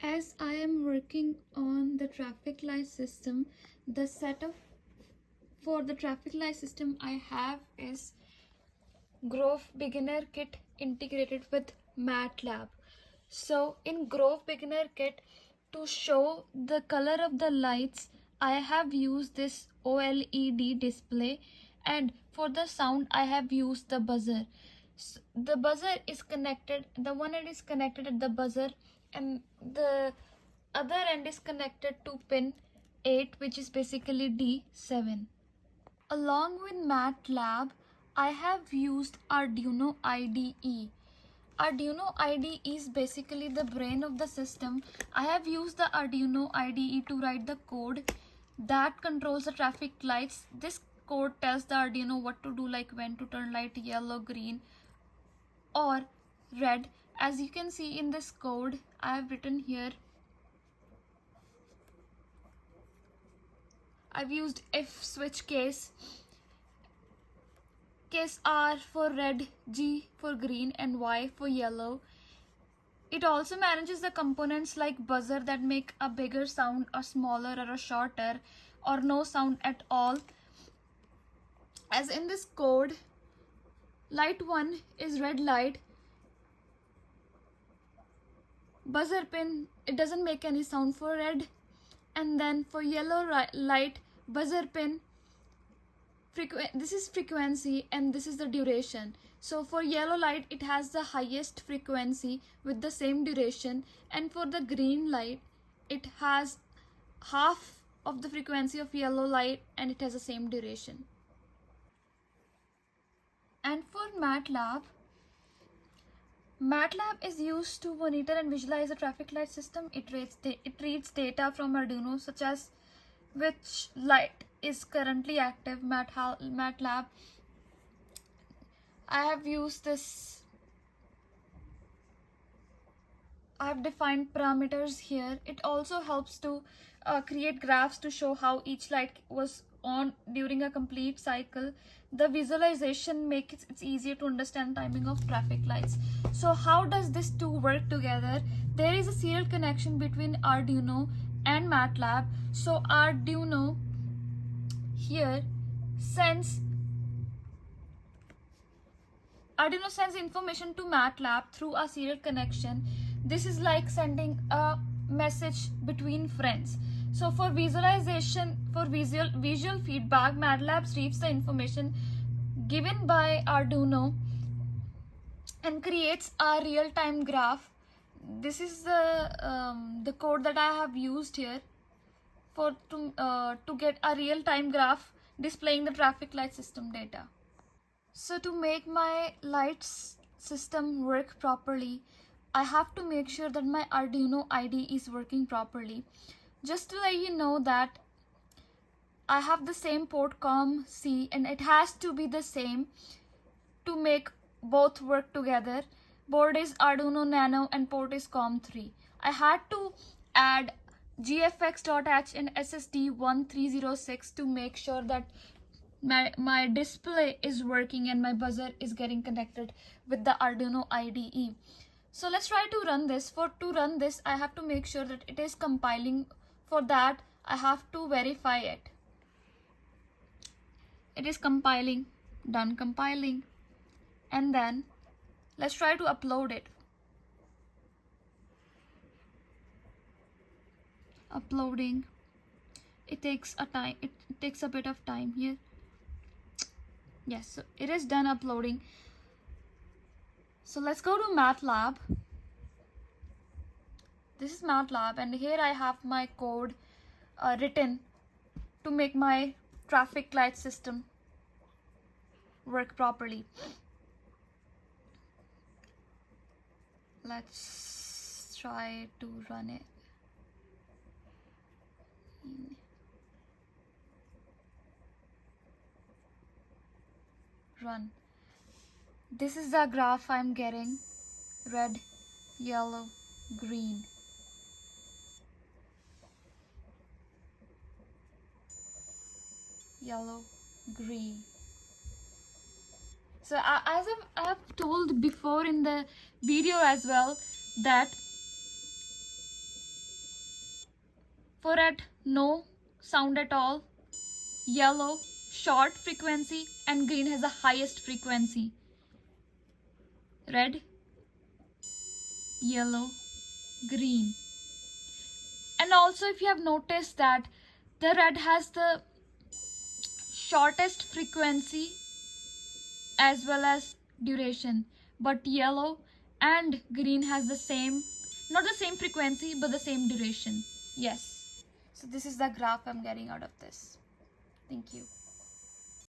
As I am working on the traffic light system, the setup for the traffic light system I have is Grove Beginner Kit integrated with MATLAB. So in Grove Beginner Kit, to show the color of the lights, I have used this OLED display, and for the sound I have used the buzzer. So the buzzer is connected, the one end is connected at the buzzer, and the other end is connected to pin 8, which is basically D7. Along with MATLAB, I have used Arduino IDE. Arduino IDE is basically the brain of the system. I have used the Arduino IDE to write the code that controls the traffic lights. This code tells the Arduino what to do, like when to turn light yellow, green, or red. As you can see in this code, I have written here, I've used if switch case R for red, G for green, and Y for yellow. It also manages the components like buzzer that make a bigger sound, a smaller, or a shorter, or no sound at all. As in this code, light 1 is red light, buzzer pin, it doesn't make any sound for red, and then for yellow light, buzzer pin, this is frequency and this is the duration. So for yellow light, it has the highest frequency with the same duration, and for the green light, it has half of the frequency of yellow light and it has the same duration. And for MATLAB is used to monitor and visualize the traffic light system. It reads data from Arduino, such as which light is currently active. MATLAB, I have used this, I have defined parameters here. It also helps to create graphs to show how each light was on during a complete cycle. The visualization makes it easier to understand timing of traffic lights. So how does this two work together? There is a serial connection between Arduino and MATLAB. So Arduino here sends information to MATLAB through a serial connection. This is like sending a message between friends. So for visualization, for visual feedback, MATLAB receives the information given by Arduino and creates a real-time graph. This is the code that I have used here to get a real-time graph displaying the traffic light system data. So to make my lights system work properly, I have to make sure that my Arduino IDE is working properly. Just to let you know that I have the same port COM-C, and it has to be the same to make both work together. Board is Arduino Nano and port is COM3. I had to add gfx.h and SSD1306 to make sure that my display is working and my buzzer is getting connected with the Arduino IDE. So let's try to run this. To run this, I have to make sure that it is compiling. For that, I have to verify it. It is compiling, done compiling. And then let's try to upload it. Uploading. It takes a bit of time here. Yes, so it is done uploading. So let's go to MATLAB. This is MATLAB, and here I have my code written to make my traffic light system work properly. Let's try to run it. Run. This is the graph I'm getting. Red, yellow, green. Yellow, green. So as I've told before in the video as well, that For red, no sound at all. Yellow, short frequency, and green has the highest frequency. Red, yellow, green. And also if you have noticed that the red has the shortest frequency as well as duration, but yellow and green has the same, not the same frequency, but the same duration. Yes. So this is the graph I'm getting out of this. Thank you.